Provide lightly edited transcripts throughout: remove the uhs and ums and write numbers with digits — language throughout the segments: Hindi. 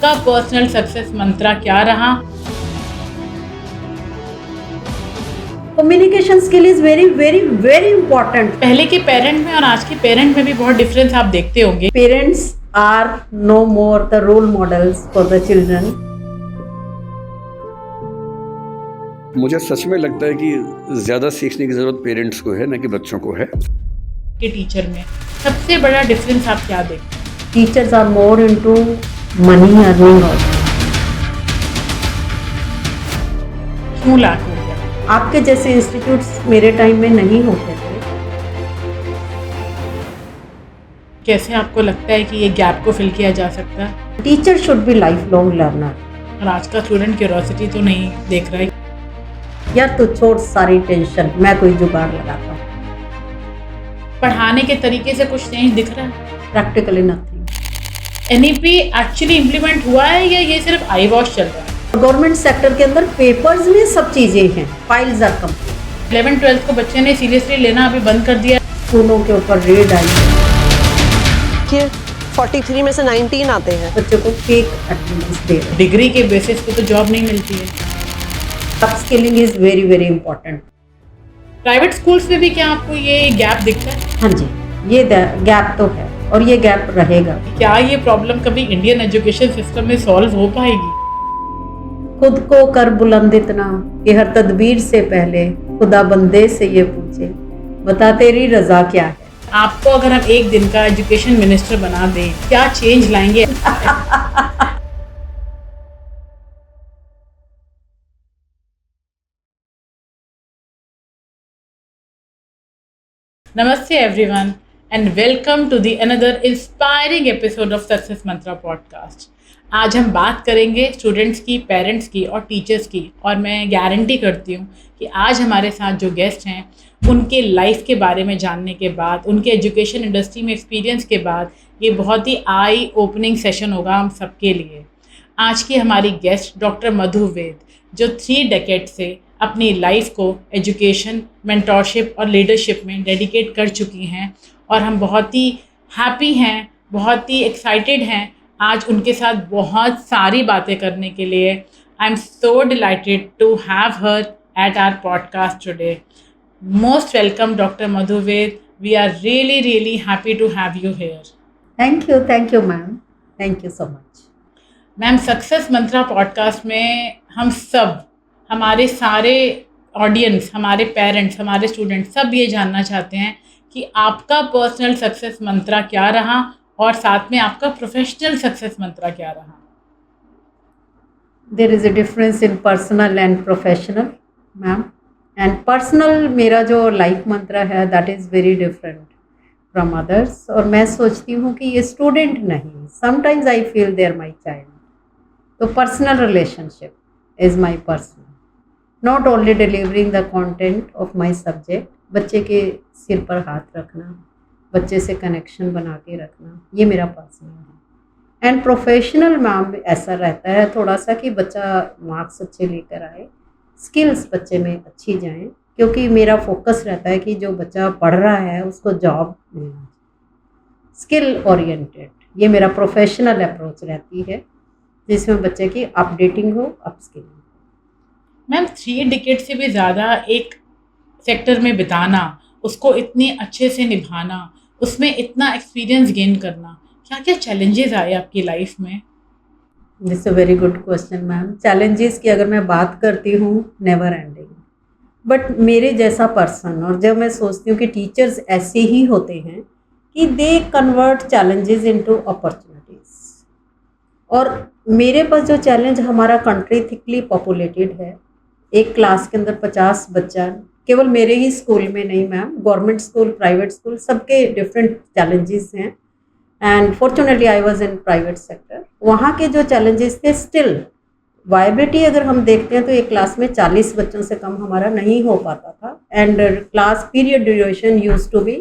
आपका पर्सनल सक्सेस मंत्रा क्या रहा? Communication skill is very very very important. पहले के पेरेंट में और आज के पेरेंट में भी बहुत डिफरेंस आप देखते होंगे। Parents are no more the role models for the children. मुझे सच में लगता है कि ज़्यादा सीखने की ज़रूरत पेरेंट्स को है, न कि बच्चों को है। के टीचर में सबसे बड़ा डिफरेंस आप क्या देखते हैं? Teachers are more into money earning also. क्यों लाख हो गया? आपके जैसे इंस्टीट्यूट्स मेरे टाइम में नहीं होते थे। कैसे आपको लगता है कि ये गैप को फिल किया जा सकता है? Teacher should be life long learner. और आज का स्टूडेंट क्यूरोसिटी तो नहीं देख रहा है। यार तू छोड़ सारी टेंशन, मैं कोई जुगाड़ लगाता हूँ। पढ़ाने के तरीके से कुछ चेंज दिख रहा है? Practically nothing. NEP actually implement हुआ है या ये सिर्फ आई वॉश चल रहा है? गवर्नमेंट सेक्टर के अंदर पेपर्स में सब चीजें हैं, फाइल्स आर कंप्लीट। 11th-12th को बच्चे ने सीरियसली लेना अभी बंद कर दिया। स्कूलों के ऊपर रेड आई है। कि 43 में से 19 आते हैं। बच्चों को फेक अटेंडेंस दे रहे हैं। डिग्री के बेसिस पे तो जॉब नहीं मिलती है। Upskilling is very very important. Private schools में भी क्या आपको ये गैप दिखता है? हाँ जी, ये गैप तो है और ये गैप रहेगा। क्या ये प्रॉब्लम कभी इंडियन एजुकेशन सिस्टम में सॉल्व हो पाएगी? खुद को कर बुलंद इतना कि हर तदबीर से पहले खुदा बंदे से ये पूछे, बता तेरी रजा क्या है। आपको अगर हम एक दिन का एजुकेशन मिनिस्टर बना दें, क्या चेंज लाएंगे? Namaste everyone and welcome to the another inspiring episode of Success Mantra podcast. आज हम बात करेंगे स्टूडेंट्स की, पेरेंट्स की और टीचर्स की, और मैं गारंटी करती हूँ कि आज हमारे साथ जो गेस्ट हैं उनके लाइफ के बारे में जानने के बाद, उनके एजुकेशन इंडस्ट्री में एक्सपीरियंस के बाद ये बहुत ही आई ओपनिंग सेशन होगा हम सबके लिए। आज की हमारी गेस्ट डॉक्टर मधु वेद, जो 3 डेकेड से अपनी लाइफ को एजुकेशन, मेंटरशिप और लीडरशिप में डेडिकेट कर चुकी हैं, और हम बहुत ही हैप्पी हैं, बहुत ही एक्साइटेड हैं आज उनके साथ बहुत सारी बातें करने के लिए। I am so delighted to have her at our podcast today. Most welcome doctor Madhu Ved. We are really happy to have you here. Thank you ma'am, thank you so much. Ma'am, success mantra podcast में हम सब, हमारे सारे ऑडियंस, हमारे पेरेंट्स, हमारे स्टूडेंट्स सब ये जानना चाहते हैं कि आपका पर्सनल सक्सेस मंत्रा क्या रहा और साथ में आपका प्रोफेशनल सक्सेस मंत्रा क्या रहा? There is a difference in personal and professional ma'am. And personal मेरा जो लाइफ मंत्रा है that is very different from others. और मैं सोचती हूँ कि ये स्टूडेंट नहीं, sometimes I feel they are my child. तो personal relationship is my personal, not only delivering the content of my subject. बच्चे के सिर पर हाथ रखना, बच्चे से कनेक्शन बना के रखना, ये मेरा पर्सनल है। एंड प्रोफेशनल मैम ऐसा रहता है थोड़ा सा कि बच्चा मार्क्स अच्छे लेकर आए, स्किल्स बच्चे में अच्छी जाएं, क्योंकि मेरा फोकस रहता है कि जो बच्चा पढ़ रहा है उसको जॉब मिलना, स्किल ओरिएंटेड। ये मेरा प्रोफेशनल अप्रोच रहती है जिसमें बच्चे की अपडेटिंग हो, अपस्किलिंग। मैम, 3 डिकेड से भी ज़्यादा एक सेक्टर में बिताना, उसको इतने अच्छे से निभाना, उसमें इतना एक्सपीरियंस गेन करना, क्या क्या चैलेंजेस आए आपकी लाइफ में? This a very good question ma'am. Challenges की अगर मैं बात करती हूँ, नेवर एंडिंग। बट मेरे जैसा पर्सन, और जब मैं सोचती हूँ कि टीचर्स ऐसे ही होते हैं कि they convert challenges into opportunities. और मेरे पास जो चैलेंज, हमारा कंट्री थिकली पॉपुलेटेड है, एक क्लास के अंदर 50 बच्चा, केवल मेरे ही स्कूल में नहीं ma'am, government school, private school, सबके डिफरेंट चैलेंजेस हैं। And fortunately I was in private sector. वहाँ के जो चैलेंजेस थे, स्टिल वायबिलिटी अगर हम देखते हैं तो एक क्लास में 40 बच्चों से कम हमारा नहीं हो पाता था। And class period duration used to be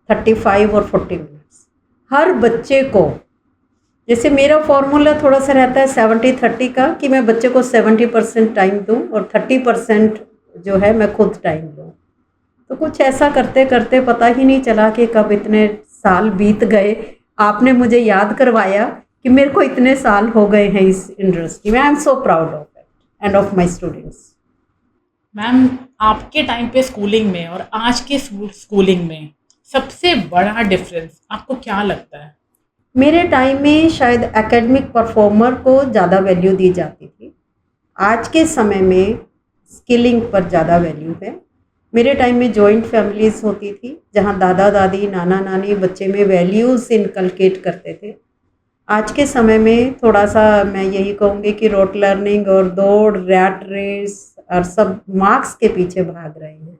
35 और 40 मिनट्स हर बच्चे को। जैसे मेरा फॉर्मूला थोड़ा सा रहता है 70-30 का, कि मैं बच्चे को 70% टाइम दूं और 30% जो है मैं खुद टाइम दूं। तो कुछ ऐसा करते करते पता ही नहीं चला कि कब इतने साल बीत गए। आपने मुझे याद करवाया कि मेरे को इतने साल हो गए हैं इस इंडस्ट्री में। I am so proud of it end of my students. Ma'am, आपके टाइम पे स्कूलिंग में और आज के स्कूलिंग में सबसे बड़ा डिफरेंस आपको क्या लगता है? मेरे टाइम में शायद एकेडमिक परफॉर्मर को ज़्यादा वैल्यू दी जाती थी। आज के समय में स्किलिंग पर ज़्यादा वैल्यू है। मेरे टाइम में जॉइंट फैमिलीज़ होती थी जहाँ दादा दादी नाना नानी बच्चे में वैल्यूज़ इनकलकेट करते थे। आज के समय में थोड़ा सा मैं यही कहूँगी कि रोट लर्निंग और दौड़, रैट रेस और सब मार्क्स के पीछे भाग रहे हैं।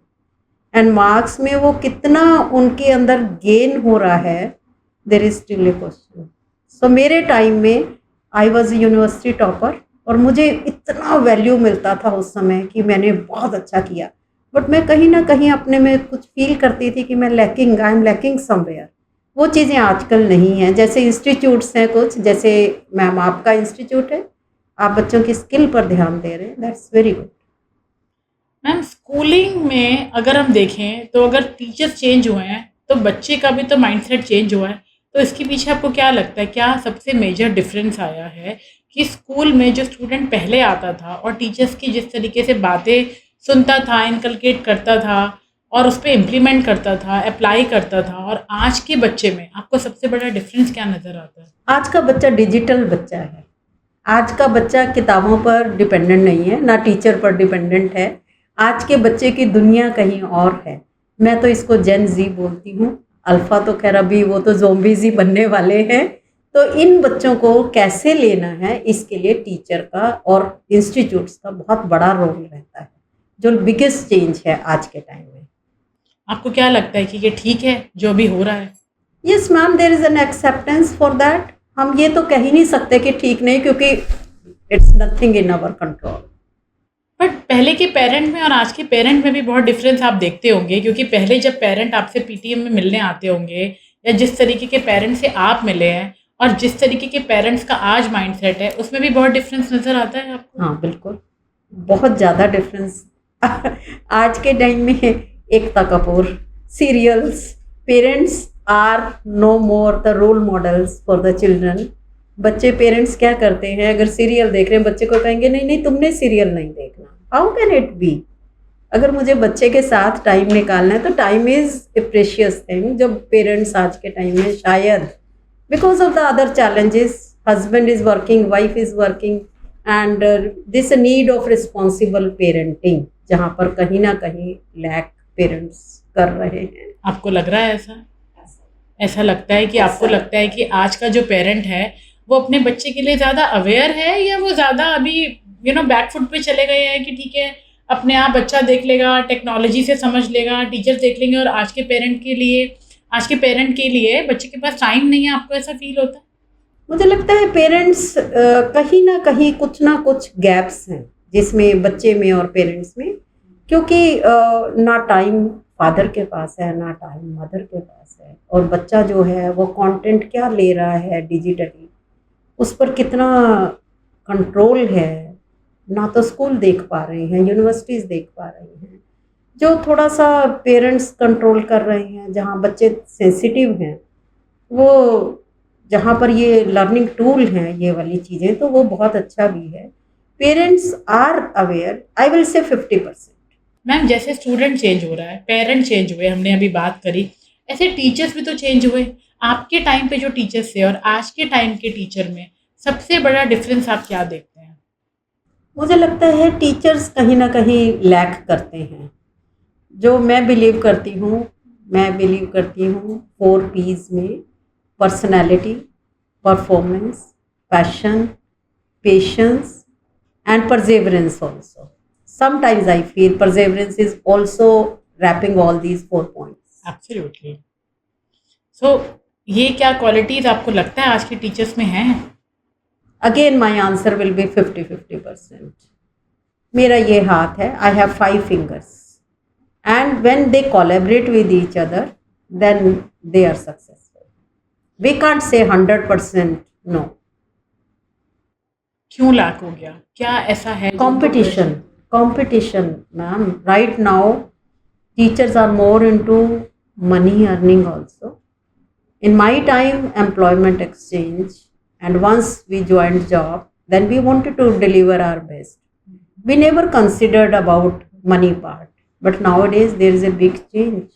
एंड मार्क्स में वो कितना उनके अंदर गेन हो रहा है, there is still a question. So मेरे टाइम में आई वॉज यूनिवर्सिटी टॉपर और मुझे इतना वैल्यू मिलता था उस समय कि मैंने बहुत अच्छा किया। बट मैं कहीं ना कहीं अपने में कुछ फील करती थी कि मैं lacking, I am lacking somewhere. वो चीज़ें आजकल नहीं हैं। जैसे इंस्टीट्यूट्स हैं कुछ, जैसे मैम आपका इंस्टीट्यूट है, आप बच्चों की स्किल पर ध्यान दे रहे हैं, that's very good. Ma'am, schooling में अगर हम देखें तो अगर टीचर्स चेंज हुए हैं तो बच्चे का भी तो माइंडसेट चेंज हुआ है। तो इसके पीछे आपको क्या लगता है, क्या सबसे मेजर डिफरेंस आया है कि स्कूल में जो स्टूडेंट पहले आता था और टीचर्स की जिस तरीके से बातें सुनता था, इनकलकेट करता था और उस पर इम्प्लीमेंट करता था, अप्लाई करता था, और आज के बच्चे में आपको सबसे बड़ा डिफरेंस क्या नज़र आता है? आज का बच्चा डिजिटल बच्चा है। आज का बच्चा किताबों पर डिपेंडेंट नहीं है, ना टीचर पर डिपेंडेंट है। आज के बच्चे की दुनिया कहीं और है। मैं तो इसको जेन जी बोलती हूँ। अल्फ़ा तो खैर अभी वो तो ज़ोंबीज़ ही बनने वाले हैं। तो इन बच्चों को कैसे लेना है, इसके लिए टीचर का और इंस्टीट्यूट्स का बहुत बड़ा रोल रहता है, जो बिगेस्ट चेंज है आज के टाइम में। आपको क्या लगता है कि ये ठीक है जो भी हो रहा है? Yes ma'am, there is an acceptance for that. हम ये तो कह ही नहीं सकते कि ठीक नहीं, क्योंकि it's nothing in our control. But पहले के पेरेंट में और आज के पेरेंट में भी बहुत डिफरेंस आप देखते होंगे, क्योंकि पहले जब पेरेंट आपसे पीटीएम में मिलने आते होंगे या जिस तरीके के पेरेंट से आप मिले हैं और जिस तरीके के पेरेंट्स का आज माइंडसेट है, उसमें भी बहुत डिफरेंस नज़र आता है आपको? हाँ बिल्कुल, बहुत ज़्यादा डिफरेंस। आज के टाइम में Ekta Kapoor, serials, parents are no more the role models for the children. बच्चे पेरेंट्स क्या करते हैं, अगर सीरियल देख रहे हैं बच्चे को कहेंगे नहीं नहीं तुमने सीरियल नहीं देखना। How can it be? अगर मुझे बच्चे के साथ टाइम निकालना है तो time is a precious thing. जब पेरेंट्स आज के टाइम में शायद because of the other challenges, husband is working, wife is working, and this need of responsible parenting, जहाँ पर कहीं ना कहीं लैक पेरेंट्स कर रहे हैं। आपको लग रहा है ऐसा लगता है कि आपको लगता है कि आज का जो पेरेंट है वो अपने बच्चे के लिए ज़्यादा अवेयर है, या वो ज़्यादा अभी बैक फुट पे चले गए हैं कि ठीक है अपने आप बच्चा देख लेगा, टेक्नोलॉजी से समझ लेगा, टीचर्स देख लेंगे, और आज के पेरेंट के लिए बच्चे के पास टाइम नहीं है? आपको ऐसा फील होता है? मुझे लगता है पेरेंट्स कहीं ना कुछ गैप्स हैं जिसमें बच्चे में और पेरेंट्स में, क्योंकि ना टाइम फादर के पास है ना टाइम मदर के पास है, और बच्चा जो है वो कंटेंट क्या ले रहा है डिजिटली, उस पर कितना कंट्रोल है, ना तो स्कूल देख पा रहे हैं, यूनिवर्सिटीज़ देख पा रही हैं। जो थोड़ा सा पेरेंट्स कंट्रोल कर रहे हैं, जहाँ बच्चे सेंसिटिव हैं, वो जहाँ पर ये लर्निंग टूल हैं ये वाली चीज़ें, तो वो बहुत अच्छा भी है। Parents are aware, I will say 50%। Ma'am, जैसे स्टूडेंट चेंज हो रहा है, पेरेंट चेंज हुए, हमने अभी बात करी, ऐसे टीचर्स भी तो चेंज हुए। आपके टाइम पे जो टीचर्स थे और आज के टाइम के टीचर में सबसे बड़ा डिफरेंस आप क्या देखते हैं? मुझे लगता है टीचर्स कहीं ना कहीं लैक करते हैं। जो मैं बिलीव करती हूँ 4 P's में: personality, performance, passion, patience and perseverance also. Sometimes I feel perseverance is also wrapping all these 4 points. Absolutely. सो ये क्या क्वालिटीज़ आपको लगता है आज के टीचर्स में हैं? Again my answer will be 50-50%. मेरा ये हाथ है, I have 5 fingers, and when they collaborate with each other then they are successful. We can't say 100% no. क्यों लैक हो गया? क्या ऐसा है? Competition ma'am. Right now teachers are more into money earning also. In my time, employment exchange And once we joined job, then we wanted to deliver our best. We never considered about money part. But nowadays there is a big change.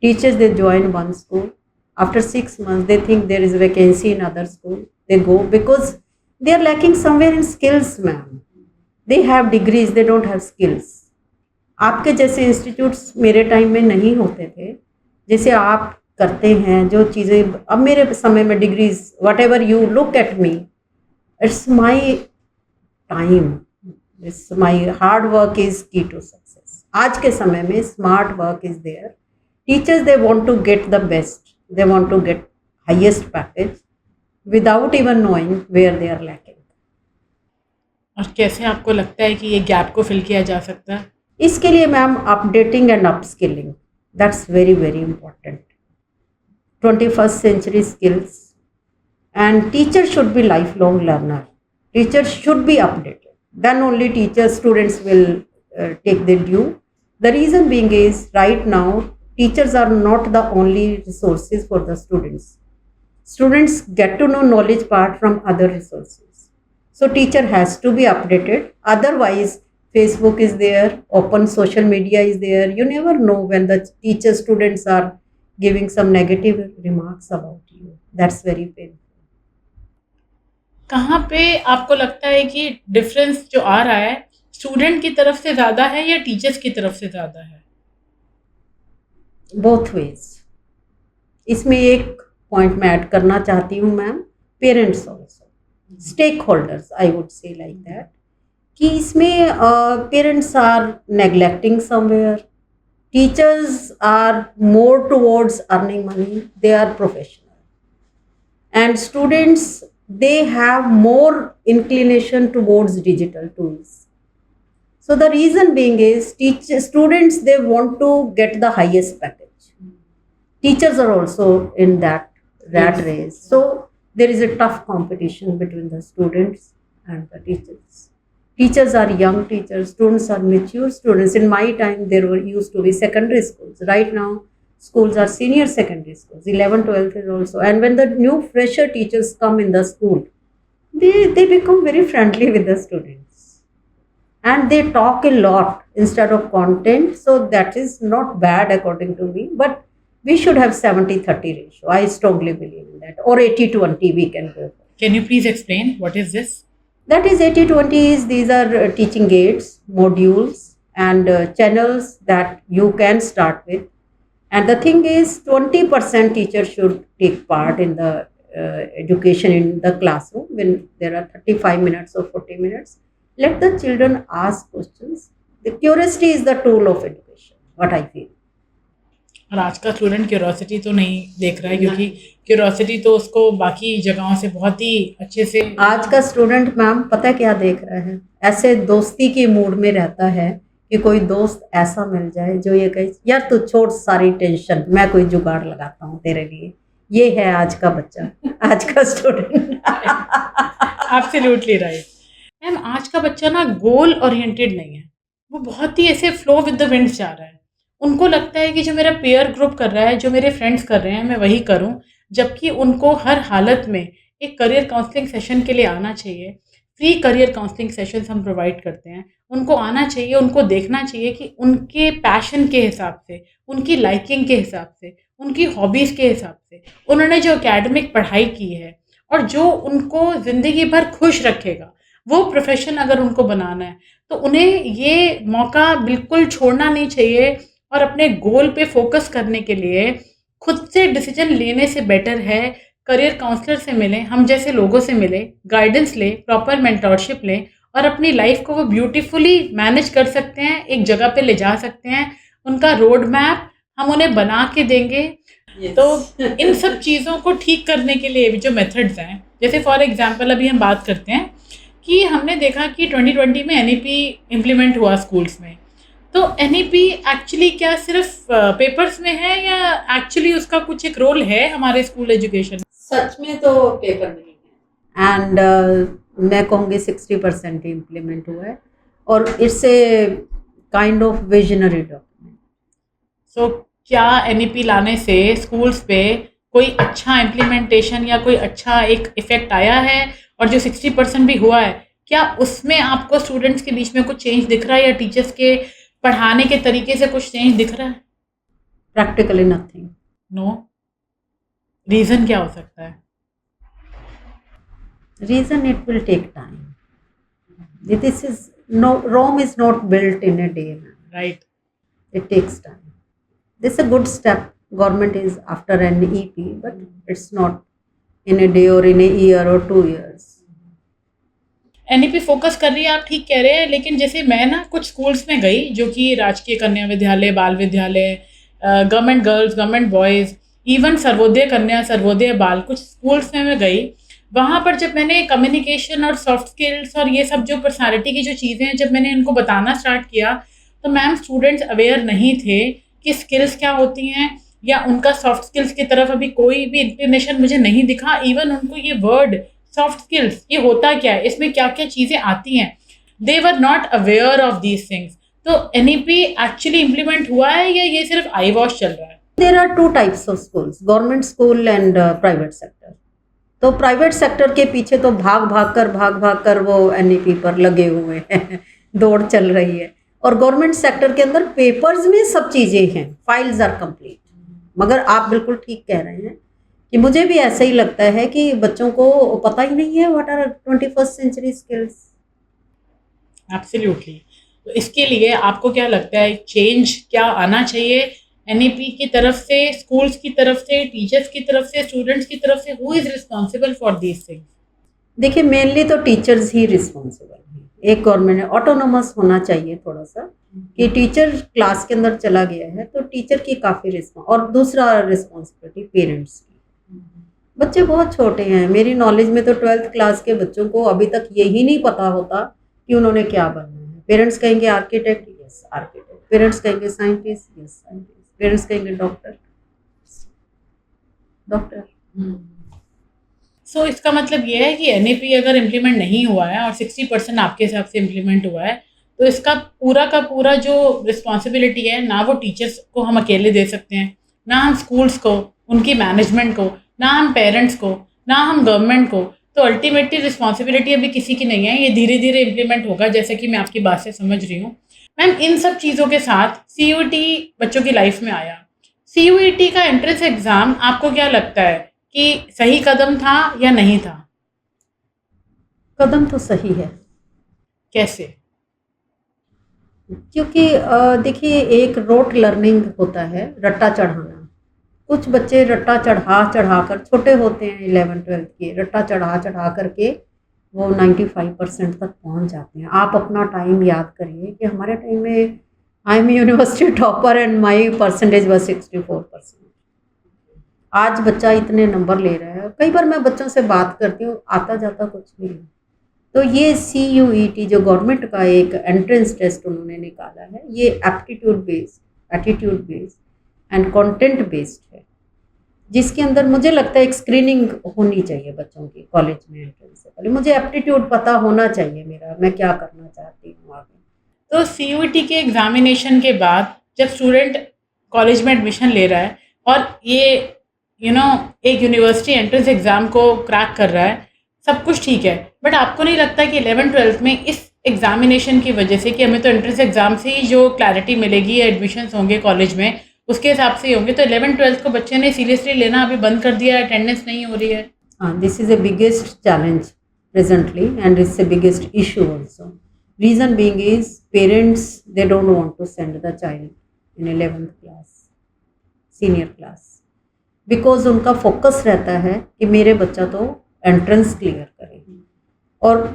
Teachers, they join one school. After 6 months, they think there is a vacancy in other school. They go because they are lacking somewhere in skills, ma'am. They have degrees, they don't have skills. आपके जैसे इंस्टीट्यूट्स मेरे टाइम में नहीं होते थे जैसे आप करते हैं जो चीज़ें अब मेरे समय में degrees whatever you look at me it's my time it's my hard work is key to success. आज के समय में smart work is there. Teachers they want to get the best, they want to get highest package without even knowing where they are lacking. और कैसे आपको लगता है कि ये गैप को फिल किया जा सकता है? इसके लिए ma'am updating and upskilling that's very very important. 21st century skills, and teachers should be lifelong learner. Teachers should be updated. Then only students will take their due. The reason being is right now teachers are not the only resources for the students. Students get to know knowledge part from other resources. So teacher has to be updated. Otherwise Facebook is there, open social media is there. You never know when the teacher students are giving some negative remarks about you. That's very painful. कहाँ पे आपको लगता है कि डिफरेंस जो आ रहा है स्टूडेंट की तरफ से ज़्यादा है या टीचर्स की तरफ से ज़्यादा है? Both ways. इसमें एक पॉइंट मैं ऐड करना चाहती हूँ ma'am. Parents also stakeholders I would say like that कि इसमें parents are neglecting somewhere. Teachers are more towards earning money. They are professional. And students, they have more inclination towards digital tools. So the reason being is students, they want to get the highest package. Teachers are also in that rat race. So there is a tough competition between the students and the teachers. Teachers are young teachers, students are mature students. In my time, there used to be secondary schools. Right now, schools are senior secondary schools, 11, 12 is also. And when the new fresher teachers come in the school, they become very friendly with the students. And they talk a lot instead of content. So that is not bad according to me. But we should have 70-30 ratio. I strongly believe in that. Or 80-20 we can go for. Can you please explain what is this? That is 80-20 is these are teaching aids, modules and channels that you can start with. And the thing is 20% teachers should take part in the education in the classroom when there are 35 minutes or 40 minutes. Let the children ask questions. The curiosity is the tool of education, what I feel. और आज का स्टूडेंट क्यूरोसिटी तो नहीं देख रहा है क्योंकि क्यूरोसिटी तो उसको बाकी जगहों से बहुत ही अच्छे से. आज का स्टूडेंट मैम पता क्या देख रहा है? ऐसे दोस्ती के मूड में रहता है कि कोई दोस्त ऐसा मिल जाए जो ये कहे यार तू छोड़ सारी टेंशन, मैं कोई जुगाड़ लगाता हूँ तेरे लिए. ये है आज का बच्चा, आज का स्टूडेंट. Absolutely right ma'am. आज का बच्चा ना गोल ओरिएंटेड नहीं है, वो बहुत ही ऐसे फ्लो विद द विंड जा रहा है. उनको लगता है कि जो मेरा पेयर ग्रुप कर रहा है, जो मेरे फ्रेंड्स कर रहे हैं, मैं वही करूं. जबकि उनको हर हालत में एक करियर काउंसलिंग सेशन के लिए आना चाहिए. फ्री करियर काउंसलिंग सेशंस हम प्रोवाइड करते हैं. उनको आना चाहिए, उनको देखना चाहिए कि उनके पैशन के हिसाब से, उनकी लाइकिंग के हिसाब से, उनकी हॉबीज़ के हिसाब से उन्होंने जो एकेडमिक पढ़ाई की है और जो उनको ज़िंदगी भर खुश रखेगा वो प्रोफेशन अगर उनको बनाना है तो उन्हें ये मौका बिल्कुल छोड़ना नहीं चाहिए. और अपने गोल पे फोकस करने के लिए खुद से डिसीजन लेने से बेटर है करियर काउंसलर से मिलें, हम जैसे लोगों से मिलें, गाइडेंस लें, प्रॉपर मेंटोरशिप लें और अपनी लाइफ को वो ब्यूटीफुली मैनेज कर सकते हैं, एक जगह पे ले जा सकते हैं. उनका रोड मैप हम उन्हें बना के देंगे. तो इन सब चीज़ों को ठीक करने के लिए जो मेथड्स हैं, जैसे फॉर एग्जांपल अभी हम बात करते हैं कि हमने देखा कि 2020 में NEP इम्प्लीमेंट हुआ स्कूल्स में. तो NEP एक्चुअली क्या सिर्फ पेपर्स में है या एक्चुअली उसका कुछ एक रोल है हमारे स्कूल एजुकेशन? सच में तो पेपर में है. एंड मैं कहूँगी 60% इम्प्लीमेंट हुआ है और it's a kind of visionary document. So क्या NEP लाने से स्कूल्स पे कोई अच्छा इम्प्लीमेंटेशन या कोई अच्छा एक इफेक्ट आया है? और जो 60% भी हुआ है, क्या उसमें आपको स्टूडेंट्स के बीच में कुछ चेंज दिख रहा है या टीचर्स के पढ़ाने के तरीके से कुछ चेंज दिख रहा है? Practically nothing. नो। रीजन क्या हो सकता है? Reason, it will take time. This is no, Rome is not built in a day. Right. It takes time. This is a good step. Government is after an EP, but it's not in a day or in a year or 2 years. NEP focus कर रही है, आप ठीक कह रहे हैं, लेकिन जैसे मैं ना कुछ स्कूल्स में गई जो कि राजकीय कन्या विद्यालय, बाल विद्यालय, government girls, government boys, even Sarvodaya कन्या, सर्वोदय बाल, कुछ स्कूल्स में मैं गई। वहाँ पर जब मैंने कम्युनिकेशन और सॉफ्ट स्किल्स और ये सब जो पर्सनालिटी की जो चीज़ें हैं, जब मैंने इनको बताना स्टार्ट किया, तो मैम स्टूडेंट्स अवेयर नहीं थे कि स्किल्स क्या होती हैं, या उनका सॉफ्ट स्किल्स की तरफ अभी कोई भी इंक्लिनेशन मुझे नहीं दिखा। इवन उनको ये वर्ड सॉफ्ट स्किल्स ये होता क्या है, इसमें क्या क्या चीज़ें आती हैं, they were not aware of these things. तो एनईपी एक्चुअली इम्प्लीमेंट हुआ है या ये सिर्फ आई वॉश चल रहा है? There are two types of schools, government school and private sector. तो प्राइवेट सेक्टर के पीछे तो भाग कर वो एनईपी पर लगे हुए हैं, दौड़ चल रही है। और गवर्नमेंट सेक्टर के अंदर पेपर्स में सब चीज़ें हैं, फाइल्स आर कंप्लीट। मगर आप बिल्कुल ठीक कह रहे हैं कि मुझे भी ऐसा ही लगता है कि बच्चों को पता ही नहीं है what are 21st century skills. Absolutely. तो इसके लिए आपको क्या लगता है, चेंज क्या आना चाहिए एनईपी की तरफ से, स्कूल्स की तरफ से, टीचर्स की तरफ से, स्टूडेंट्स की तरफ से? Who is responsible for these things? देखिए, मेनली तो टीचर्स ही रिस्पॉन्सिबल हैं। एक गवर्नमेंट ने ऑटोनोमस होना चाहिए थोड़ा सा, कि टीचर क्लास के अंदर चला गया है तो टीचर की काफ़ी रिस्पॉन्स, और दूसरा रिस्पॉन्सिबिलिटी पेरेंट्स की। बच्चे बहुत छोटे हैं, मेरी नॉलेज में तो 12th क्लास के बच्चों को अभी तक यही नहीं पता होता कि उन्होंने क्या बनना है। पेरेंट्स कहेंगे आर्किटेक्ट, यस आर्किटेक्ट। पेरेंट्स कहेंगे साइंटिस्ट, यस साइंटिस्ट। पेरेंट्स कहेंगे डॉक्टर, डॉक्टर। सो इसका मतलब ये है कि एनईपी अगर इम्प्लीमेंट नहीं हुआ है और 60% आपके हिसाब से इम्प्लीमेंट हुआ है, तो इसका पूरा का पूरा जो रिस्पॉन्सिबिलिटी है, ना वो टीचर्स को हम अकेले दे सकते हैं, ना हम स्कूल्स को, उनकी मैनेजमेंट को, ना हम पेरेंट्स को, ना हम गवर्नमेंट को। तो अल्टीमेटली रिस्पॉन्सिबिलिटी अभी किसी की नहीं है, ये धीरे धीरे इम्प्लीमेंट होगा, जैसे कि मैं आपकी बात से समझ रही हूँ। मैम, इन सब चीज़ों के साथ सीयूईटी बच्चों की लाइफ में आया। सीयूईटी का एंट्रेंस एग्ज़ाम आपको क्या लगता है कि सही कदम था या नहीं था? कदम तो सही है। कैसे? क्योंकि देखिए, एक रोट लर्निंग होता है, रट्टा चढ़ाना। कुछ बच्चे रट्टा चढ़ा कर, छोटे होते हैं 11th 12th के, रट्टा चढ़ा करके वो 95% तक पहुंच जाते हैं। आप अपना टाइम याद करिए कि हमारे टाइम में I am university topper and my percentage was 64%। आज बच्चा इतने नंबर ले रहा है। कई बार मैं बच्चों से बात करती हूँ, आता जाता कुछ भी नहीं। तो ये CUET जो गवर्नमेंट का एक एंट्रेंस टेस्ट उन्होंने निकाला है, ये aptitude based and content based है, जिसके अंदर मुझे लगता है एक स्क्रीनिंग होनी चाहिए बच्चों की कॉलेज में एंट्रेंस से पहले। मुझे एप्टीट्यूड पता होना चाहिए मेरा, मैं क्या करना चाहती हूँ आगे। तो सीयूईटी के एग्जामिनेशन के बाद जब स्टूडेंट कॉलेज में एडमिशन ले रहा है और ये एक यूनिवर्सिटी एंट्रेंस एग्ज़ाम को क्रैक कर रहा है, सब कुछ ठीक है, बट आपको नहीं लगता कि 11th 12th में इस एग्जामिनेशन की वजह से, कि हमें तो एंट्रेंस एग्ज़ाम से ही जो क्लैरिटी मिलेगी, एडमिशन्स होंगे कॉलेज में उसके हिसाब से ही होंगे, तो 11th 12th को बच्चे ने सीरियसली लेना अभी बंद कर दिया, अटेंडेंस नहीं हो रही है? हाँ, this is a biggest challenge presently and it's a biggest issue also. Reason being is parents, they don't want to send the child in 11th class, senior class, because उनका फोकस रहता है कि मेरे बच्चा तो एंट्रेंस क्लियर करे। और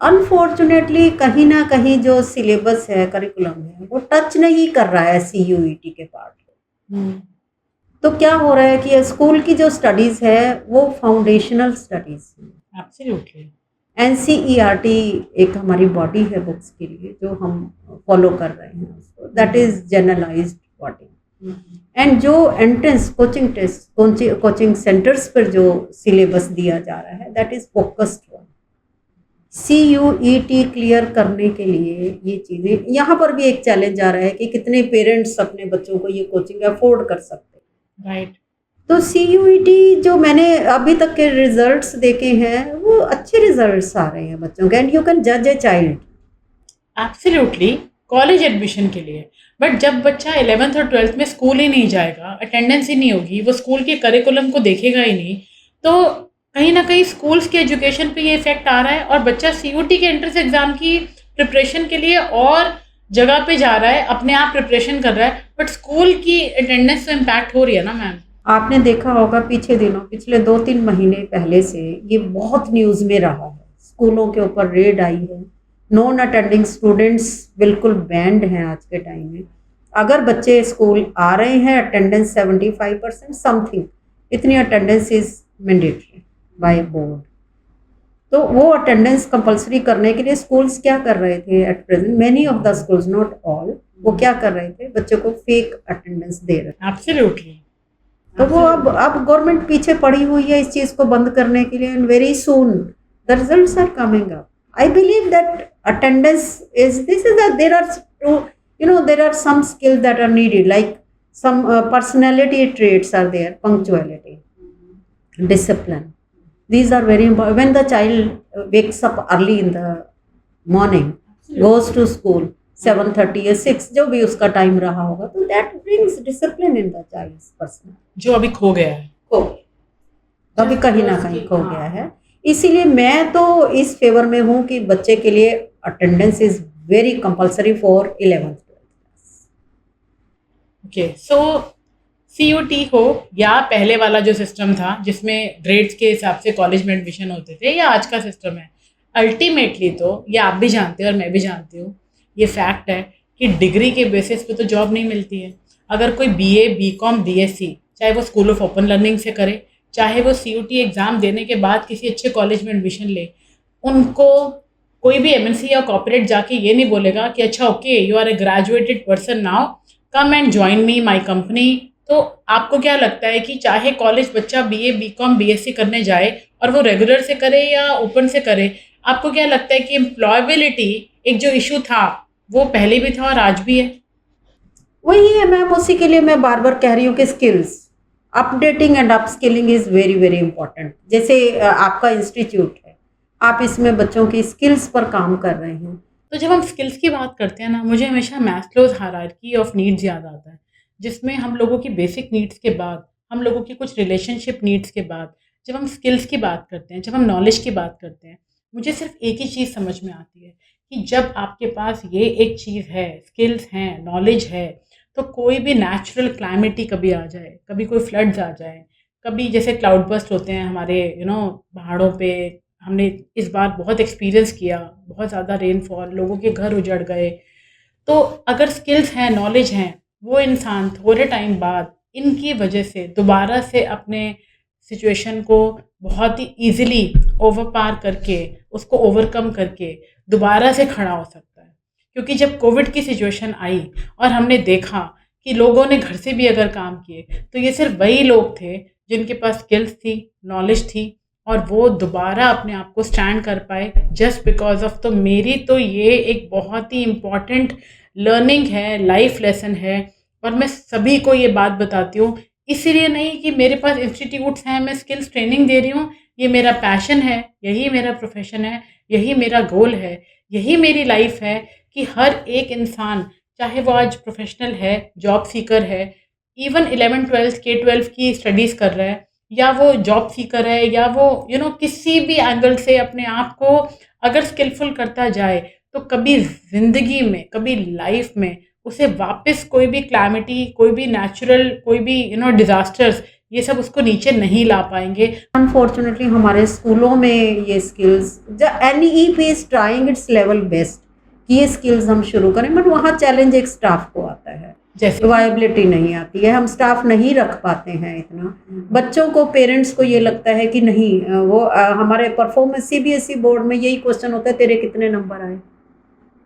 अनफॉर्चुनेटली कहीं ना कहीं जो सिलेबस है, करिकुलम है, वो टच नहीं कर रहा है CUET के पार्ट को। तो क्या हो रहा है कि स्कूल की जो स्टडीज़ है वो फाउंडेशनल स्टडीज़ हैं। एब्सोल्युटली। NCERT एक हमारी बॉडी है बुक्स के लिए जो हम फॉलो कर रहे हैं उसको, that is generalised body. And जो एंट्रेंस कोचिंग सेंटर्स पर जो सिलेबस दिया जा रहा है, that is focused one. CUET clear करने के लिए ये चीज़ें, यहाँ पर भी एक चैलेंज आ रहा है कि कितने पेरेंट्स अपने बच्चों को ये कोचिंग अफोर्ड कर सकते हैं, राइट। तो सीयूईटी जो मैंने अभी तक के रिजल्ट्स देखे हैं वो अच्छे रिजल्ट्स आ रहे हैं बच्चों के, एंड यू कैन जज a child. Absolutely, college admission के लिए। बट जब बच्चा 11th और 12th में स्कूल ही नहीं जाएगा, अटेंडेंस ही नहीं होगी, वो स्कूल के करिकुलम को देखेगा ही नहीं, तो कहीं ना कहीं स्कूल्स के एजुकेशन पे ये इफेक्ट आ रहा है और बच्चा सीयूटी के एंट्रेंस एग्जाम की प्रिपरेशन के लिए और जगह पे जा रहा है, अपने आप प्रिपरेशन कर रहा है, बट स्कूल की अटेंडेंस तो इम्पैक्ट हो रही है ना मैम। आपने देखा होगा पिछले 2-3 महीने पहले से ये बहुत न्यूज़ में रहा है, स्कूलों के ऊपर रेड आई है, नॉन अटेंडिंग स्टूडेंट्स बिल्कुल बैंड हैं आज के टाइम में। अगर बच्चे स्कूल आ रहे हैं, अटेंडेंस 75% समथिंग, इतनी attendance is mandatory by board. तो वो अटेंडेंस कंपलसरी करने के लिए स्कूल्स क्या कर रहे थे at present, many of the schools, not all, वो क्या कर रहे थे, बच्चों को फेक अटेंडेंस दे रहे थे। एब्सोल्युटली। तो वो अब गवर्नमेंट पीछे पड़ी हुई है इस चीज़ को बंद करने के लिए, and very soon the results are coming up. I believe that attendance is there are two, there are some skills that are needed, like some personality traits are there, punctuality, discipline. These are very important. When the child wakes up early in the morning, goes to school 7:30 या 6, जो भी उसका टाइम रहा होगा, तो that brings discipline in the child's person, जो अभी खो गया है, अभी कहीं ना कहीं खो गया है। इसीलिए मैं तो इस फेवर में हूँ कि बच्चे के लिए attendance is very compulsory for 11th class. Okay, so CUET हो या पहले वाला जो सिस्टम था जिसमें ग्रेड्स के हिसाब से कॉलेज में एडमिशन होते थे, या आज का सिस्टम है, अल्टीमेटली तो ये आप भी जानते हो और मैं भी जानती हूँ, ये फैक्ट है कि डिग्री के बेसिस पे तो जॉब नहीं मिलती है। अगर कोई बीए, बीकॉम, बीएससी, चाहे वो स्कूल ऑफ ओपन लर्निंग से करे, चाहे वो सीयूटी एग्ज़ाम देने के बाद किसी अच्छे कॉलेज में एडमिशन ले, उनको कोई भी एमएनसी या कॉर्पोरेट जाके ये नहीं बोलेगा कि अच्छा okay you are a graduated person now, come and join me my company. तो आपको क्या लगता है कि चाहे कॉलेज बच्चा बीए, बीकॉम, बीएससी करने जाए और वो रेगुलर से करे या ओपन से करे, आपको क्या लगता है कि एम्प्लॉयबिलिटी एक जो इशू था वो पहले भी था और आज भी है? वही है मैम, उसी के लिए मैं बार बार कह रही हूँ कि skills updating and upskilling is very very important. जैसे आपका इंस्टीट्यूट है, आप इसमें बच्चों की स्किल्स पर काम कर रहे हैं। तो जब हम स्किल्स की बात करते हैं ना, मुझे हमेशा मैस्लोज़ हायरार्की ऑफ नीड्स याद आता है, जिसमें हम लोगों की बेसिक नीड्स के बाद, हम लोगों की कुछ रिलेशनशिप नीड्स के बाद, जब हम स्किल्स की बात करते हैं, जब हम नॉलेज की बात करते हैं, मुझे सिर्फ एक ही चीज़ समझ में आती है कि जब आपके पास ये एक चीज़ है, स्किल्स हैं, नॉलेज है, तो कोई भी नेचुरल क्लाइमेटी कभी आ जाए, कभी कोई फ्लड्स आ जाए, कभी जैसे क्लाउड बर्स्ट होते हैं हमारे पहाड़ों पे, हमने इस बार बहुत एक्सपीरियंस किया, बहुत ज़्यादा रेनफॉल, लोगों के घर उजड़ गए। तो अगर स्किल्स हैं, नॉलेज हैं, वो इंसान थोड़े टाइम बाद इनकी वजह से दोबारा से अपने सिचुएशन को बहुत ही ईजिली ओवर पार करके, उसको ओवरकम करके दोबारा से खड़ा हो सकता है। क्योंकि जब कोविड की सिचुएशन आई और हमने देखा कि लोगों ने घर से भी अगर काम किए, तो ये सिर्फ वही लोग थे जिनके पास स्किल्स थी, नॉलेज थी, और वो दोबारा अपने आप को स्टैंड कर पाए जस्ट बिकॉज ऑफ। तो मेरी तो ये एक बहुत ही इम्पॉर्टेंट लर्निंग है, लाइफ लेसन है, और मैं सभी को ये बात बताती हूँ, इसीलिए नहीं कि मेरे पास इंस्टीट्यूट्स हैं, मैं स्किल्स ट्रेनिंग दे रही हूँ, ये मेरा पैशन है, यही मेरा प्रोफेशन है, यही मेरा गोल है, यही मेरी लाइफ है कि हर एक इंसान, चाहे वो आज प्रोफेशनल है, जॉब सीकर है, इवन 11th-12th K-12 की स्टडीज़ कर रहा है, या वो जॉब सीकर है, या वो किसी भी एंगल से अपने आप को अगर स्किलफुल करता जाए, तो कभी ज़िंदगी में, कभी लाइफ में उसे वापस कोई भी क्लैमिटी, कोई भी नेचुरल, कोई भी डिज़ास्टर्स, ये सब उसको नीचे नहीं ला पाएंगे। अनफॉर्चुनेटली हमारे स्कूलों में ये skills, NEP is trying it's level best कि ये स्किल्स हम शुरू करें, बट वहाँ चैलेंज एक स्टाफ को आता है, जैसे वायबिलिटी नहीं आती है, हम स्टाफ नहीं रख पाते हैं इतना। बच्चों को, पेरेंट्स को ये लगता है कि नहीं, वो हमारे परफॉर्मेंस CBSE बोर्ड में यही क्वेश्चन होता है, तेरे कितने नंबर आए,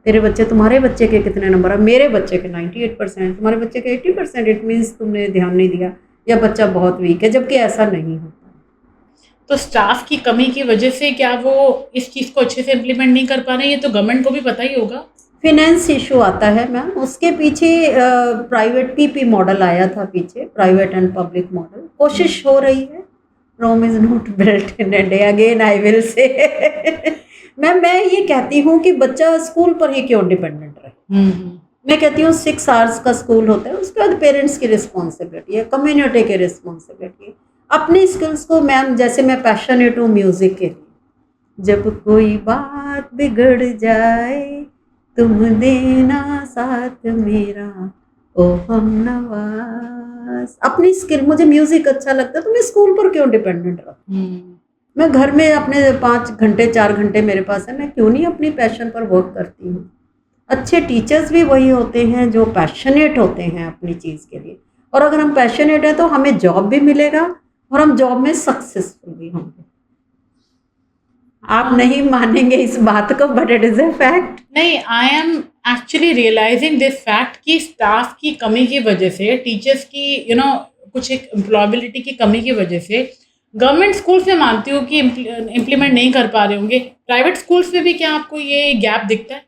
तुम्हारे बच्चे के कितने नंबर आए, मेरे बच्चे के 98%, तुम्हारे बच्चे के 80%, इट मीन्स तुमने ध्यान नहीं दिया या बच्चा बहुत वीक है, जबकि ऐसा नहीं होता। तो स्टाफ की कमी की वजह से क्या वो इस चीज़ को अच्छे से इम्प्लीमेंट नहीं कर पा रहे हैं? ये तो गवर्नमेंट को भी पता ही होगा। फिनेंस इशू आता है मैम, उसके पीछे प्राइवेट पीपी मॉडल आया था पीछे, प्राइवेट एंड पब्लिक मॉडल। कोशिश हो रही है, Rome is not built in a day, again I will say. Ma'am मैं ये कहती हूँ कि बच्चा स्कूल पर ही क्यों डिपेंडेंट रहे। मैं कहती हूँ 6 आवर्स का स्कूल होता है, उसके बाद पेरेंट्स की रिस्पॉन्सिबिलिटी है, कम्युनिटी की रिस्पॉन्सिबिलिटी है, अपनी स्किल्स को। मैम जैसे मैं पैशनेट हूँ म्यूजिक के लिए, जब कोई बात बिगड़ जाए तुम देना साथ मेरा ओ हम नवाज। अपनी स्किल, मुझे म्यूजिक अच्छा लगता है तो मैं स्कूल पर क्यों डिपेंडेंट रहूं। मैं घर में अपने 5 घंटे 4 घंटे मेरे पास है, मैं क्यों नहीं अपनी पैशन पर वर्क करती हूँ। अच्छे टीचर्स भी वही होते हैं जो पैशनेट होते हैं अपनी चीज़ के लिए, और अगर हम पैशनेट हैं तो हमें जॉब भी मिलेगा और हम जॉब में सक्सेसफुल भी होंगे। आप नहीं मानेंगे इस बात को, but it is a fact. नहीं, I am actually realising this fact कि स्टाफ की कमी की वजह से, टीचर्स की कुछ एक एम्प्लॉयबिलिटी की कमी की वजह से गवर्नमेंट स्कूल्स में मानती हूँ कि इम्प्लीमेंट नहीं कर पा रहे होंगे। प्राइवेट स्कूल्स में भी क्या आपको ये गैप दिखता है?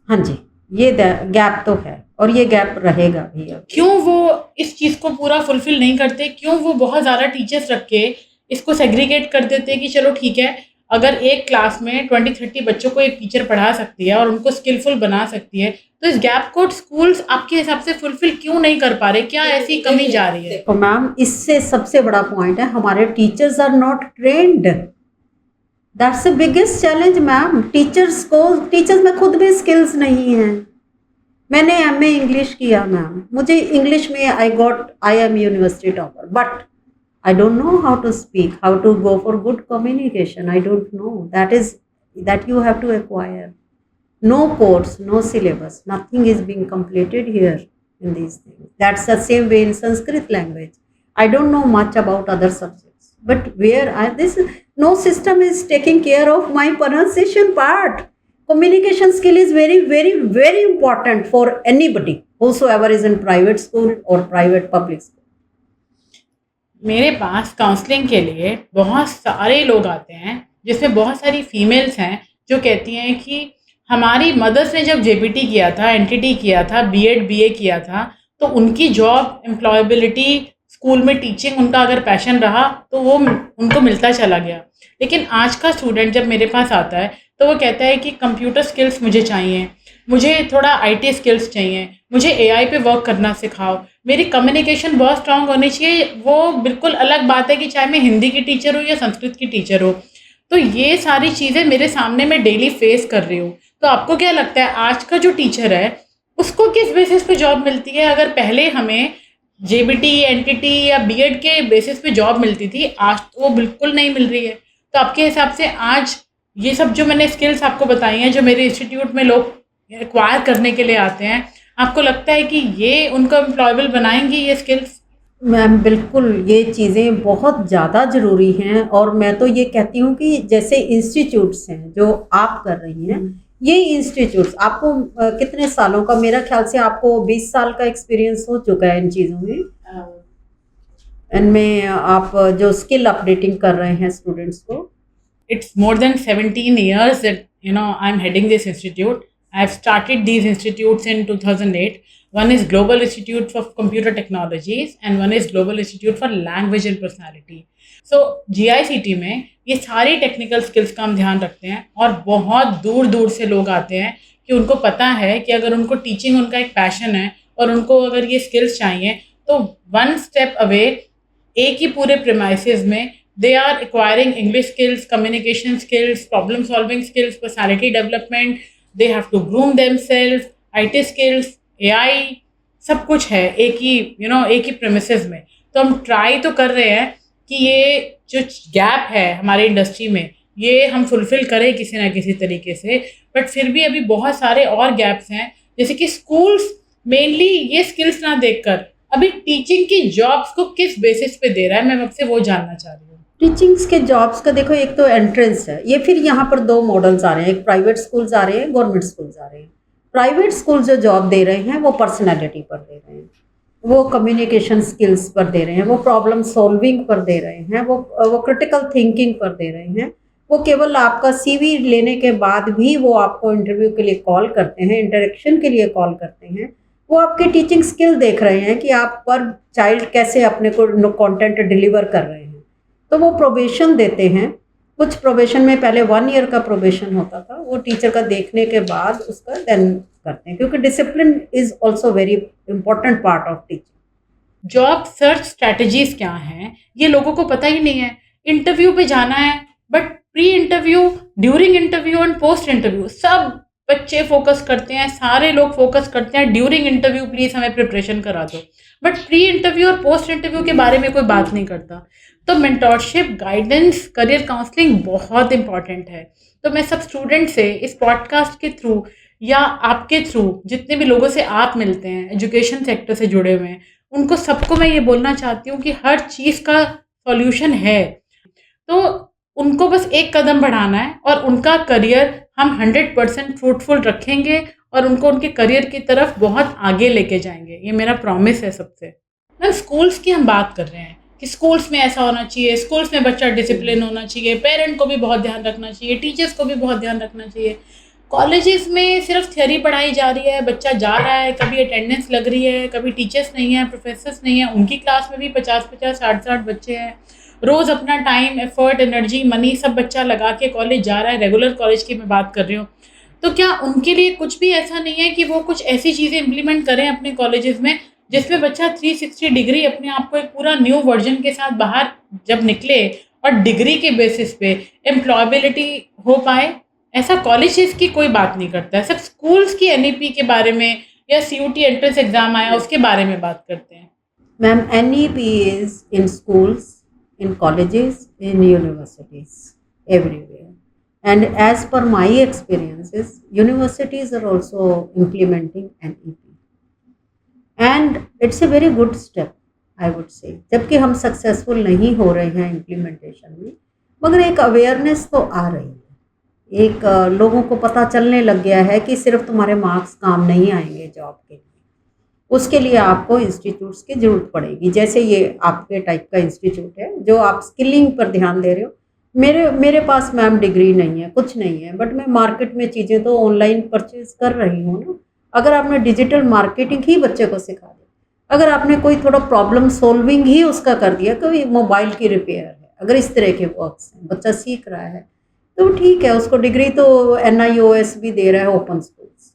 हाँ जी, ये गैप तो है और ये गैप रहेगा भी। अब क्यों वो इस चीज़ को पूरा फुलफिल नहीं करते? क्यों वो बहुत ज़्यादा टीचर्स रख के इसको सेग्रीगेट कर देते हैं कि चलो ठीक है, अगर एक क्लास में 20-30 बच्चों को एक टीचर पढ़ा सकती है और उनको स्किलफुल बना सकती है, तो इस गैप को स्कूल्स आपके हिसाब से फुलफिल क्यों नहीं कर पा रहे? क्या ऐसी कमी जा रही है? देखो मैम, इससे सबसे बड़ा पॉइंट है हमारे teachers are not trained. That's the biggest challenge ma'am. Teachers में खुद भी स्किल्स नहीं है। मैंने एमए इंग्लिश किया मैम, मुझे इंग्लिश में I am university topper, but I don't know how to speak, how to go for good communication. I don't know. That you have to acquire. No course, no syllabus, nothing is being completed here in these things. That's the same way in Sanskrit language. I don't know much about other subjects, but no system is taking care of my pronunciation part. Communication skill is very, very, very important for anybody, whosoever is in private school or private public school. मेरे पास काउंसलिंग के लिए बहुत सारे लोग आते हैं, जिसमें बहुत सारी फीमेल्स हैं जो कहती हैं कि हमारी मदर्स ने जब जेबीटी किया था, एनटीटी किया था, बीएड बीए किया था, तो उनकी जॉब एम्प्लॉयबिलिटी स्कूल में टीचिंग उनका अगर पैशन रहा तो वो उनको मिलता चला गया। लेकिन आज का स्टूडेंट जब मेरे पास आता है तो वो कहता है कि कंप्यूटर स्किल्स मुझे चाहिए, मुझे थोड़ा आईटी स्किल्स चाहिए, मुझे एआई पे वर्क करना सिखाओ, मेरी कम्युनिकेशन बहुत स्ट्रांग होनी चाहिए। वो बिल्कुल अलग बात है कि चाहे मैं हिंदी की टीचर हूँ या संस्कृत की टीचर हूँ। तो ये सारी चीज़ें मेरे सामने मैं डेली फेस कर रही हूँ। तो आपको क्या लगता है आज का जो टीचर है उसको किस बेसिस पे जॉब मिलती है? अगर पहले हमें जेबीटी, एनटीटी या बीएड के बेसिस पे जॉब मिलती थी, आज तो वो बिल्कुल नहीं मिल रही है। तो आपके हिसाब से आज ये सब जो मैंने स्किल्स आपको बताई हैं, जो मेरे इंस्टीट्यूट में लोग एक्वायर करने के लिए आते हैं, आपको लगता है कि ये उनको एम्प्लॉयबल बनाएंगी ये स्किल्स? मैम बिल्कुल, ये चीज़ें बहुत ज़्यादा ज़रूरी हैं। और मैं तो ये कहती हूँ कि जैसे इंस्टीट्यूट्स हैं जो आप कर रही हैं, ये इंस्टीट्यूट्स आपको कितने सालों का, मेरा ख्याल से आपको 20 साल का एक्सपीरियंस हो चुका है इन चीज़ों में, इनमें आप जो स्किल अपडेटिंग कर रहे हैं स्टूडेंट्स को। It's more than 17 years that I'm heading this institute. I've started these institutes in 2008. One is Global Institute for Computer Technologies and one is Global Institute for Language and Personality. So GICT में ये सारी टेक्निकल स्किल्स का हम ध्यान रखते हैं और बहुत दूर दूर से लोग आते हैं कि उनको पता है कि अगर उनको टीचिंग उनका एक पैशन है और उनको अगर ये स्किल्स चाहिए तो वन स्टेप अवे एक ही पूरे प्रेमाइसेस में they are acquiring English skills, communication skills, problem solving skills, personality development, they have to groom themselves, IT skills, AI, सब कुछ है एक ही एक ही premises में। तो हम ट्राई तो कर रहे हैं कि ये जो गैप है हमारे इंडस्ट्री में ये हम फुलफिल करें किसी ना किसी तरीके से, बट फिर भी अभी बहुत सारे और गैप्स हैं, जैसे कि स्कूल्स मेनली ये स्किल्स ना देखकर अभी टीचिंग की जॉब्स को किस बेसिस पे दे रहा है, मैं आपसे वो जानना चाह रही हूँ। टीचिंग्स के जॉब्स का देखो, एक तो एंट्रेंस है, ये फिर यहाँ पर 2 मॉडल्स आ रहे हैं, एक प्राइवेट स्कूल्स आ रहे हैं, गवर्नमेंट स्कूल्स आ रहे हैं। प्राइवेट स्कूल जो जॉब दे रहे हैं वो पर्सनैलिटी पर दे रहे हैं, वो कम्युनिकेशन स्किल्स पर दे रहे हैं, वो प्रॉब्लम सॉल्विंग पर दे रहे हैं, वो क्रिटिकल थिंकिंग पर दे रहे हैं। वो केवल आपका सीवी लेने के बाद भी वो आपको इंटरव्यू के लिए कॉल करते हैं, इंटरेक्शन के लिए कॉल करते हैं। वो आपके टीचिंग स्किल देख रहे हैं कि आप पर चाइल्ड कैसे अपने को कंटेंट डिलीवर कर रहे हैं। तो वो प्रोबेशन देते हैं। कुछ प्रोबेशन में पहले 1 ईयर का प्रोबेशन होता था, वो टीचर का देखने के बाद उसका देन करते हैं, क्योंकि discipline is also very important part of teaching. Job search strategies क्या हैं ये लोगों को पता ही नहीं है। इंटरव्यू पे जाना है, but pre interview, during interview and post interview सब बच्चे फोकस करते हैं, सारे लोग फोकस करते हैं ड्यूरिंग इंटरव्यू प्लीज हमें प्रिपरेशन करा दो, बट प्री इंटरव्यू और पोस्ट इंटरव्यू के बारे में कोई बात नहीं करता। तो मेंटोरशिप, गाइडेंस, करियर काउंसलिंग बहुत इंपॉर्टेंट है। तो मैं सब स्टूडेंट से इस पॉडकास्ट के थ्रू या आपके थ्रू जितने भी लोगों से आप मिलते हैं एजुकेशन सेक्टर से जुड़े हुए हैं, उनको सबको मैं ये बोलना चाहती हूँ कि हर चीज़ का सॉल्यूशन है। तो उनको बस एक कदम बढ़ाना है और उनका करियर हम 100% फ्रूटफुल रखेंगे और उनको उनके करियर की तरफ बहुत आगे लेके जाएंगे। ये मेरा प्रॉमिस है सबसे। मैम, स्कूल्स की हम बात कर रहे हैं कि स्कूल्स में ऐसा होना चाहिए, स्कूल्स में बच्चा डिसिप्लिन होना चाहिए, पेरेंट को भी बहुत ध्यान रखना चाहिए, टीचर्स को भी बहुत ध्यान रखना चाहिए। कॉलेजेस में सिर्फ थ्योरी पढ़ाई जा रही है, बच्चा जा रहा है, कभी अटेंडेंस लग रही है, कभी टीचर्स नहीं है, प्रोफेसर्स नहीं है, उनकी क्लास में भी 50-50, 60-60 बच्चे हैं। रोज़ अपना टाइम, एफर्ट, एनर्जी, मनी सब बच्चा लगा के कॉलेज जा रहा है। रेगुलर कॉलेज की मैं बात कर रही हूँ। तो क्या उनके लिए कुछ भी ऐसा नहीं है कि वो कुछ ऐसी चीज़ें इम्प्लीमेंट करें अपने कॉलेजेस में जिसमें बच्चा 360 डिग्री अपने आप को एक पूरा न्यू वर्जन के साथ बाहर जब निकले और डिग्री के बेसिस पे एम्प्लॉयबिलिटी हो पाए? ऐसा कॉलेजेस की कोई बात नहीं करता है, सिर्फ स्कूल्स की एनईपी के बारे में या सीयूटी एंट्रेंस एग्जाम आया उसके बारे में बात करते हैं। Ma'am, NEP is in schools, in colleges, in universities, everywhere. And as per my experiences, universities are also implementing NEP. And it's a very good step, I would say. जबकि हम सक्सेसफुल नहीं हो रहे हैं इम्प्लीमेंटेशन में, मगर एक अवेयरनेस तो आ रही है। एक लोगों को पता चलने लग गया है कि सिर्फ तुम्हारे मार्क्स काम नहीं आएंगे जॉब के लिए, उसके लिए आपको इंस्टीट्यूट्स की ज़रूरत पड़ेगी। जैसे ये आपके टाइप का इंस्टीट्यूट है जो आप स्किलिंग पर ध्यान दे रहे हो। मेरे पास मैम डिग्री नहीं है, कुछ नहीं है, बट मैं मार्केट में चीज़ें तो ऑनलाइन परचेज कर रही हूँ ना। अगर आपने डिजिटल मार्केटिंग ही बच्चे को सिखा दी, अगर आपने कोई थोड़ा प्रॉब्लम सोल्विंग ही उसका कर दिया, कोई मोबाइल की रिपेयर है, अगर इस तरह के वर्क्स हैं, बच्चा सीख रहा है तो ठीक है, उसको डिग्री तो NIOS भी दे रहा है, ओपन स्कूल्स,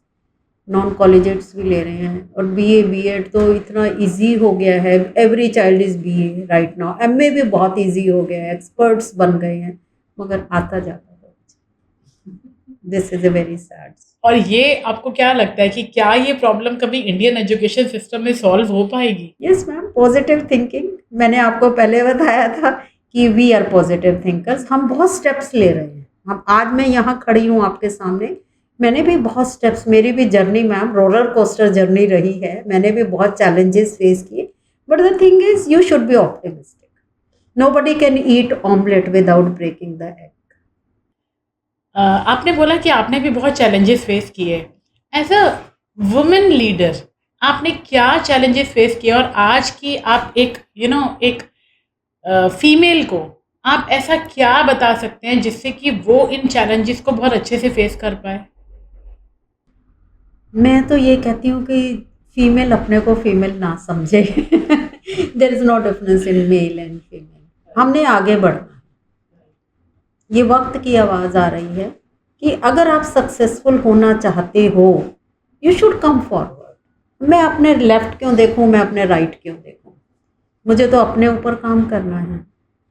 नॉन कॉलेजेट्स भी ले रहे हैं। और BA B.Ed तो इतना इजी हो गया है, every child is BA right now. MA भी बहुत इजी हो गया है, एक्सपर्ट्स बन गए हैं, मगर आता जाता है। This is a very sad. और ये आपको क्या लगता है कि क्या ये प्रॉब्लम कभी इंडियन एजुकेशन सिस्टम में सॉल्व हो पाएगी? Yes ma'am, positive thinking. मैंने आपको पहले बताया था कि वी आर पॉजिटिव थिंकर्स। हम बहुत स्टेप्स ले रहे हैं। हम आज मैं यहाँ खड़ी हूँ आपके सामने, मैंने भी बहुत स्टेप्स, मेरी भी journey ma'am roller coaster journey रही है। मैंने भी बहुत चैलेंजेस फेस किए, but the thing is you should be optimistic. Nobody can eat omelette without breaking the egg. आपने बोला कि आपने भी बहुत चैलेंजेस फेस किए। एज अ वुमेन लीडर आपने क्या चैलेंजेस फेस किए, और आज की आप एक एक फीमेल को आप ऐसा क्या बता सकते हैं जिससे कि वो इन चैलेंजेस को बहुत अच्छे से फेस कर पाए? मैं तो ये कहती हूँ कि फीमेल अपने को फीमेल ना समझे। There is no difference in male and female. हमने आगे बढ़ना। ये वक्त की आवाज़ आ रही है कि अगर आप सक्सेसफुल होना चाहते हो, यू शुड कम फॉरवर्ड। मैं अपने लेफ्ट क्यों देखूं, मैं अपने राइट क्यों देखूं? मुझे तो अपने ऊपर काम करना है,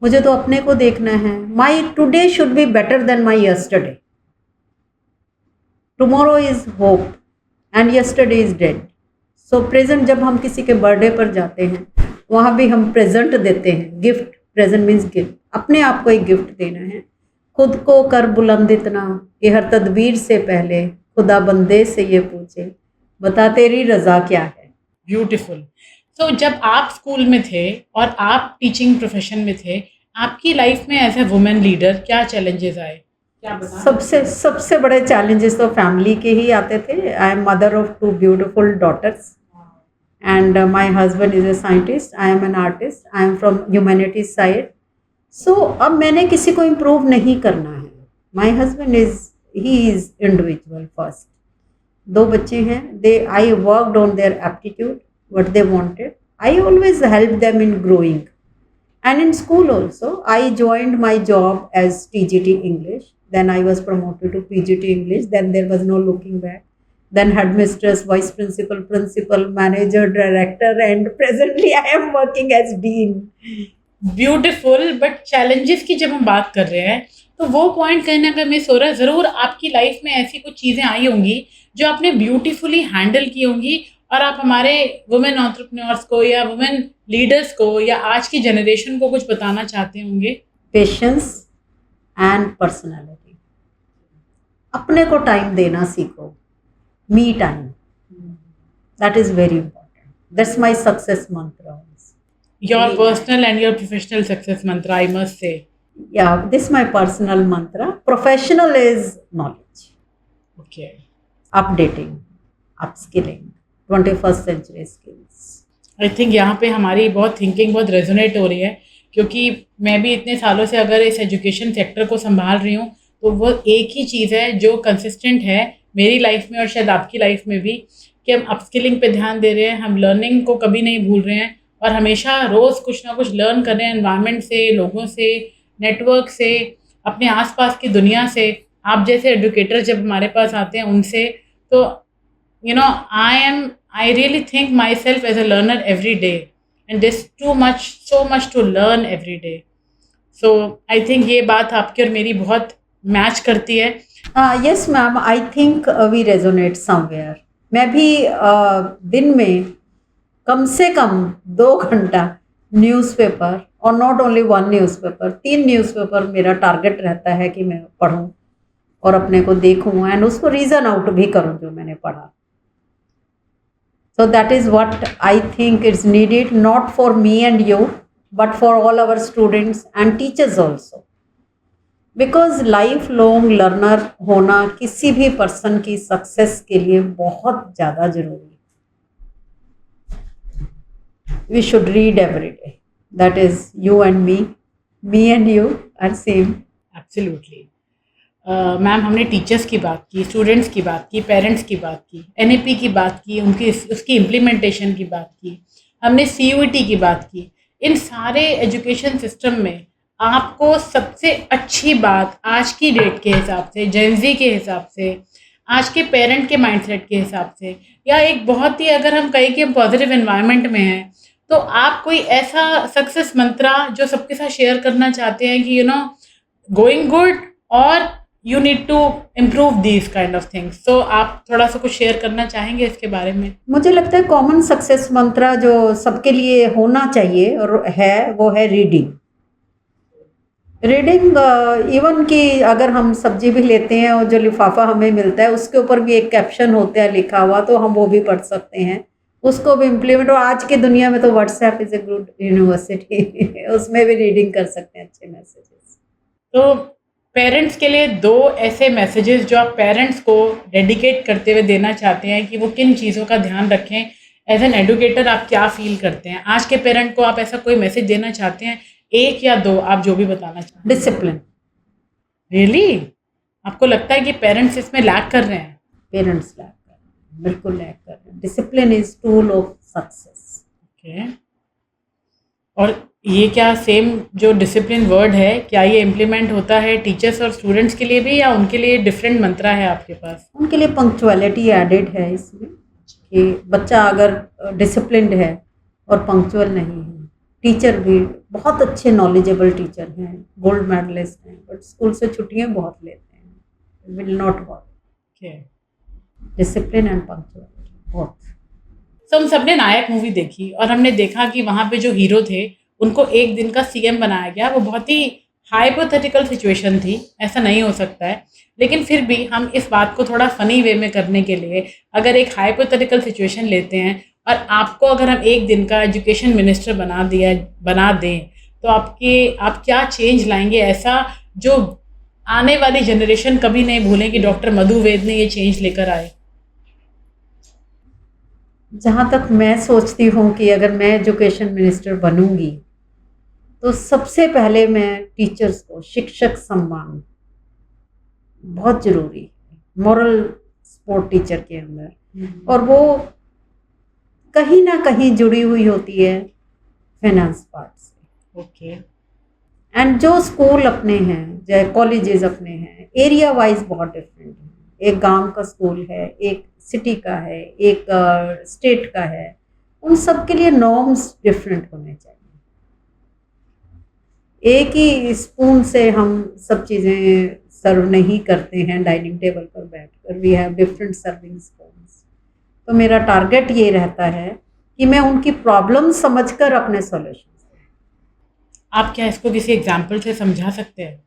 मुझे तो अपने को देखना है। माई today should be better than my yesterday. Tomorrow is hope and yesterday is dead. So present, जब हम किसी के बर्थडे पर जाते हैं वहाँ भी हम प्रेजेंट देते हैं, गिफ्ट। Present means gift. अपने आप को एक गिफ्ट देना है। खुद को कर बुलंद इतना कि हर तदबीर से पहले खुदा बंदे से ये पूछे, बता तेरी रज़ा क्या है। ब्यूटीफुल। तो जब आप स्कूल में थे और आप टीचिंग प्रोफेशन में थे, आपकी लाइफ में एज ए वुमेन लीडर क्या चैलेंजेस आए? सबसे बड़े चैलेंजेस तो फैमिली के ही आते थे। I am mother of 2 beautiful daughters and my husband is a scientist, I am an artist, I am from humanities side. So अब मैंने किसी को इम्प्रूव नहीं करना है, माई हस्बैंड ही इज इंडिविजुअल फर्स्ट. 2 बच्चे हैं. They I worked on their aptitude what they wanted. I always helped them in growing. And in school also, I joined my job as TGT English. Then I was promoted to PGT English. Then there was no looking back. Then headmistress, vice principal, principal, manager, director, and presently I am working as dean. Beautiful. But challenges की जब हम बात कर रहे हैं तो वो पॉइंट कहीं ना कहीं मिस हो रहा है. ज़रूर आपकी लाइफ में ऐसी कुछ चीज़ें आई होंगी जो आपने ब्यूटीफुली हैंडल की होंगी और आप हमारे वुमेन एंटरप्रेन्योर्स को या वुमेन लीडर्स को या आज की जनरेशन को कुछ बताना चाहते होंगे. Patience and personality. अपने को टाइम देना सीखो. Me time. That is very important. That's my success mantra. Your personal and your professional success mantra, I must say. Yeah, this is my personal mantra. Professional is knowledge. Okay. Updating, upskilling, 21st century skills. I think यहाँ पे हमारी बहुत थिंकिंग बहुत रेजोनेट हो रही है क्योंकि मैं भी इतने सालों से अगर इस एजुकेशन सेक्टर को संभाल रही हूँ तो वो एक ही चीज़ है जो कंसिस्टेंट है मेरी लाइफ में और शायद आपकी लाइफ में भी कि हम अपस्किलिंग पे ध्यान दे रहे हैं. हम लर्निंग को कभी नहीं भूल रहे हैं और हमेशा रोज़ कुछ ना कुछ लर्न कर रहे हैं एनवायरनमेंट से, लोगों से, नेटवर्क से, अपने आसपास की दुनिया से. आप जैसे एडुकेटर जब हमारे पास आते हैं उनसे तो you know I really think myself as a learner every day and there's so much to learn every day. So I think ये बात आपकी और मेरी बहुत मैच करती है. Yes ma'am, I think we resonate somewhere. मैं भी दिन में कम से कम 2 घंटा न्यूज़पेपर और नॉट ओनली 1 न्यूज़पेपर, 3 न्यूज़पेपर मेरा टारगेट रहता है कि मैं पढूं और अपने को देखूं एंड उसको रीज़न आउट भी करूं जो मैंने पढ़ा. So that is what I think is needed, not for me and you, but for all our students and teachers also. Because lifelong learner होना किसी भी पर्सन की सक्सेस के लिए बहुत ज़्यादा जरूरी है. We should read every day. That is you and me and you are same. Absolutely. Ma'am हमने टीचर्स की बात की, स्टूडेंट्स की बात की, पेरेंट्स की बात की, NAP की बात की, उसकी इम्प्लीमेंटेशन की बात की, हमने CUET की बात की. इन सारे एजुकेशन सिस्टम में आपको सबसे अच्छी बात आज की डेट के हिसाब से, जेनजी के हिसाब से, आज के पेरेंट के माइंडसेट के हिसाब से, या एक बहुत ही अगर हम कहें कि हम पॉजिटिव एनवायरनमेंट में हैं तो आप कोई ऐसा सक्सेस मंत्रा जो सबके साथ शेयर करना चाहते हैं कि गोइंग गुड और you need to improve these kind of things. तो आप थोड़ा सा कुछ शेयर करना चाहेंगे इसके बारे में? मुझे लगता है कॉमन सक्सेस मंत्रा जो सबके लिए होना चाहिए और है वो है रीडिंग. इवन कि अगर हम सब्जी भी लेते हैं और जो लिफाफा हमें मिलता है उसके ऊपर भी एक कैप्शन होता है लिखा हुआ, तो हम वो भी पढ़ सकते हैं, उसको भी इम्प्लीमेंट. और आज की दुनिया में तो WhatsApp is a good university, उसमें भी रीडिंग कर सकते हैं अच्छे मैसेजेस. तो पेरेंट्स के लिए 2 ऐसे मैसेजेस जो आप पेरेंट्स को डेडिकेट करते हुए देना चाहते हैं कि वो किन चीज़ों का ध्यान रखें. एज एन एडुकेटर आप क्या फील करते हैं? आज के पेरेंट को आप ऐसा कोई मैसेज देना चाहते हैं, 1 या 2 आप जो भी बताना चाहते हैं? डिसिप्लिन. रियली आपको लगता है कि पेरेंट्स इसमें लैक कर रहे हैं? पेरेंट्स लैक कर रहे हैं, बिल्कुल लैक कर रहे हैं. Discipline is tool of success. Okay. और ये क्या सेम जो डिसिप्लिन वर्ड है क्या ये इम्प्लीमेंट होता है टीचर्स और स्टूडेंट्स के लिए भी या उनके लिए डिफरेंट मंत्रा है आपके पास? उनके लिए पंक्चुअलिटी एडेड है इसमें कि बच्चा अगर डिसिप्लिन्ड है और पंक्चुअल नहीं है. टीचर भी बहुत अच्छे नॉलेजेबल टीचर हैं, गोल्ड मेडलिस्ट हैं, बट स्कूल से छुट्टियां बहुत लेते हैं. Will not work. Discipline and punctuality बहुत. तो हम सबने नायक मूवी देखी और हमने देखा कि वहाँ पे जो हीरो थे उनको एक दिन का CM बनाया गया. वो बहुत ही हाइपोथेटिकल सिचुएशन थी, ऐसा नहीं हो सकता है, लेकिन फिर भी हम इस बात को थोड़ा फ़नी वे में करने के लिए अगर एक हाइपोथेटिकल सिचुएशन लेते हैं और आपको अगर हम एक दिन का एजुकेशन मिनिस्टर बना दें तो आप क्या चेंज लाएंगे ऐसा जो आने वाली जनरेशन कभी नहीं भूलें कि डॉक्टर मधु वेद ने ये चेंज लेकर आए? जहाँ तक मैं सोचती हूँ कि अगर मैं एजुकेशन मिनिस्टर बनूंगी तो सबसे पहले मैं टीचर्स को शिक्षक सम्मान बहुत ज़रूरी है मॉरल सपोर्ट टीचर के अंदर, और वो कहीं ना कहीं जुड़ी हुई होती है फाइनेंस पार्ट से। ओके। एंड जो स्कूल अपने हैं, चाहे कॉलेजेस अपने हैं, एरिया वाइज बहुत डिफरेंट है। एक गांव का स्कूल है, एक सिटी का है, एक स्टेट का है, उन सब के लिए नॉर्म्स डिफरेंट होने चाहिए। एक ही स्पून से हम सब चीज़ें सर्व नहीं करते हैं डाइनिंग टेबल पर बैठकर, we have different serving spoons. तो मेरा टारगेट ये रहता है कि मैं उनकी प्रॉब्लम समझकर अपने सॉल्यूशन। आप क्या इसको किसी एग्जाम्पल से समझा सकते हैं?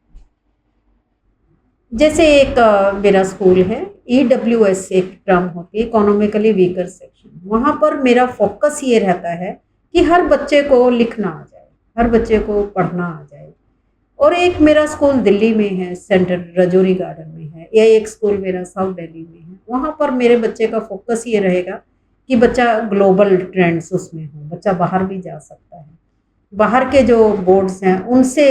जैसे एक मेरा स्कूल है, EWS एक टर्म होती है, इकोनॉमिकली वीकर सेक्शन। वहाँ पर मेरा फोकस ये रहता है कि हर बच्चे को लिखना आ जाए, हर बच्चे को पढ़ना आ जाए। और एक मेरा स्कूल दिल्ली में है, सेंटर रजौरी गार्डन में है, या एक स्कूल मेरा साउथ दिल्ली में है। वहाँ पर मेरे बच्चे का फोकस ये रहेगा कि बच्चा ग्लोबल ट्रेंड्स उसमें हो, बच्चा बाहर भी जा सकता है, बाहर के जो बोर्ड्स हैं उनसे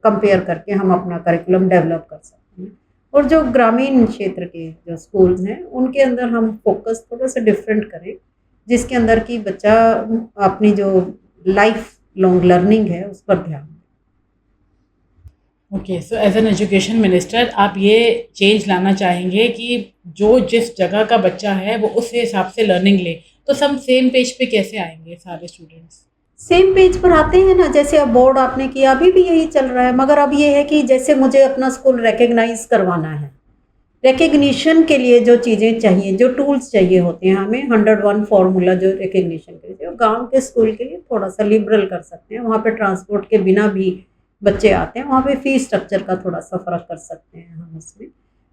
कंपेयर करके हम अपना करिकुलम डेवलप कर सकते हैं। और जो ग्रामीण क्षेत्र के जो स्कूल्स हैं उनके अंदर हम फोकस थोड़ा सा डिफरेंट करें, जिसके अंदर कि बच्चा अपनी जो लाइफ लॉन्ग लर्निंग है उस पर ध्यान दें। Okay, so as an education minister आप ये चेंज लाना चाहेंगे कि जो जिस जगह का बच्चा है वो उस हिसाब से लर्निंग ले, तो सब सेम पेज पे कैसे आएंगे सारे स्टूडेंट्स? सेम पेज पर आते हैं ना, जैसे अब बोर्ड आपने किया, अभी भी यही चल रहा है। मगर अब ये है कि जैसे मुझे अपना स्कूल रिकग्नाइज करवाना है, रिकग्निशन के लिए जो चीज़ें चाहिए, जो टूल्स चाहिए होते हैं हमें, 101 फार्मूला जो रिकग्निशन के लिए, गांव के स्कूल के लिए थोड़ा सा लिबरल कर सकते हैं। वहाँ पे ट्रांसपोर्ट के बिना भी बच्चे आते हैं, वहाँ पे फीस स्ट्रक्चर का थोड़ा सा फ़र्क कर सकते हैं हम उसमें।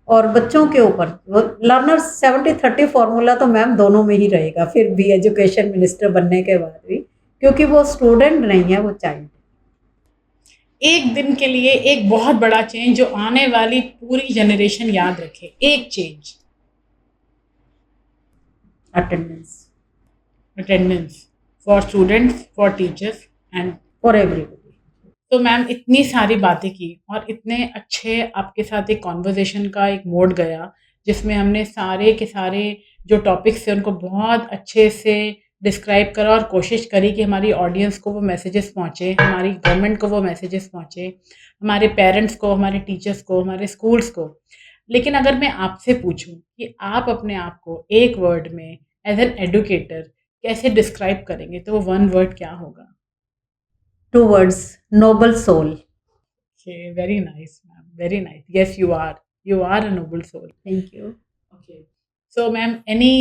और बच्चों के ऊपर वो लर्नर्स 70-30 फार्मूला तो मैम दोनों में ही रहेगा फिर भी, एजुकेशन मिनिस्टर बनने के बाद भी, क्योंकि वो स्टूडेंट नहीं है, वो चाइल्ड। एक दिन के लिए एक बहुत बड़ा चेंज जो आने वाली पूरी जनरेशन याद रखे, एक change. Attendance for students, for teachers and for everybody. तो मैम इतनी सारी बातें की और इतने अच्छे आपके साथ एक कॉन्वर्जेशन का एक मोड गया, जिसमें हमने सारे के सारे जो टॉपिक्स थे उनको बहुत अच्छे से डिस्क्राइब करा और कोशिश करी कि हमारी ऑडियंस को वो मैसेजेस पहुँचे, हमारी गवर्नमेंट को वो मैसेजेस पहुँचे, हमारे पेरेंट्स को, हमारे टीचर्स को, हमारे स्कूल्स को। लेकिन अगर मैं आपसे पूछूं कि आप अपने आप को एक वर्ड में एज एन एडुकेटर कैसे डिस्क्राइब करेंगे, तो वो वन वर्ड क्या होगा? 2 words, noble soul. Okay, very nice, ma'am. Very nice. Yes, you are. You are a noble soul. Thank you. Okay. So, ma'am, any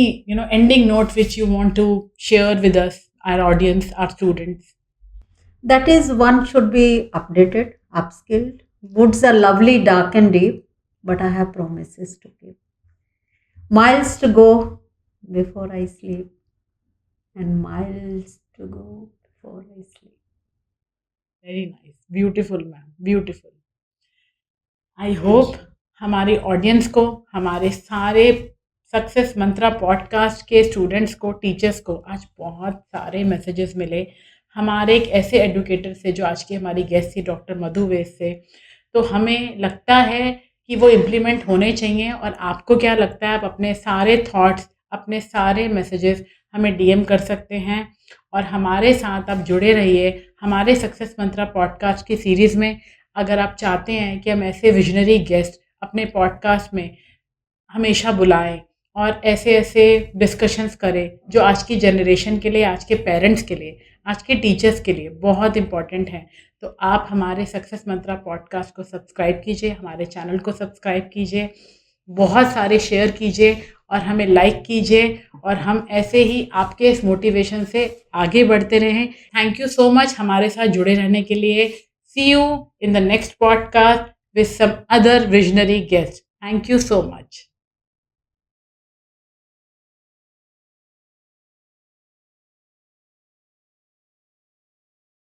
ending note which you want to share with us, our audience, our students? That is, one should be updated, upskilled. Woods are lovely, dark and deep, but I have promises to keep. Miles to go before I sleep, and miles to go before I sleep. Very nice. Beautiful, ma'am. Beautiful. I hope हमारी ऑडियंस को, हमारे सारे सक्सेस मंत्रा पॉडकास्ट के स्टूडेंट्स को, टीचर्स को आज बहुत सारे मैसेजेस मिले हमारे एक ऐसे एडुकेटर से जो आज की हमारी गेस्ट थी, डॉक्टर मधु वैद से। तो हमें लगता है कि वो इम्प्लीमेंट होने चाहिए। और आपको क्या लगता है? आप अपने सारे थॉट्स, अपने सारे मैसेजेस हमें DM कर सकते हैं और हमारे साथ आप जुड़े रहिए हमारे सक्सेस मंत्रा पॉडकास्ट की सीरीज़ में। अगर आप चाहते हैं कि हम ऐसे विजनरी गेस्ट अपने पॉडकास्ट में हमेशा बुलाएं और ऐसे ऐसे डिस्कशंस करें जो आज की जनरेशन के लिए, आज के पेरेंट्स के लिए, आज के टीचर्स के लिए बहुत इम्पॉर्टेंट हैं, तो आप हमारे सक्सेस मंत्रा पॉडकास्ट को सब्सक्राइब कीजिए, हमारे चैनल को सब्सक्राइब कीजिए, बहुत सारे शेयर कीजिए और हमें लाइक कीजिए और हम ऐसे ही आपके इस मोटिवेशन से आगे बढ़ते रहें। थैंक यू सो मच हमारे साथ जुड़े रहने के लिए। See you in the next podcast with some other visionary guest. Thank you so much.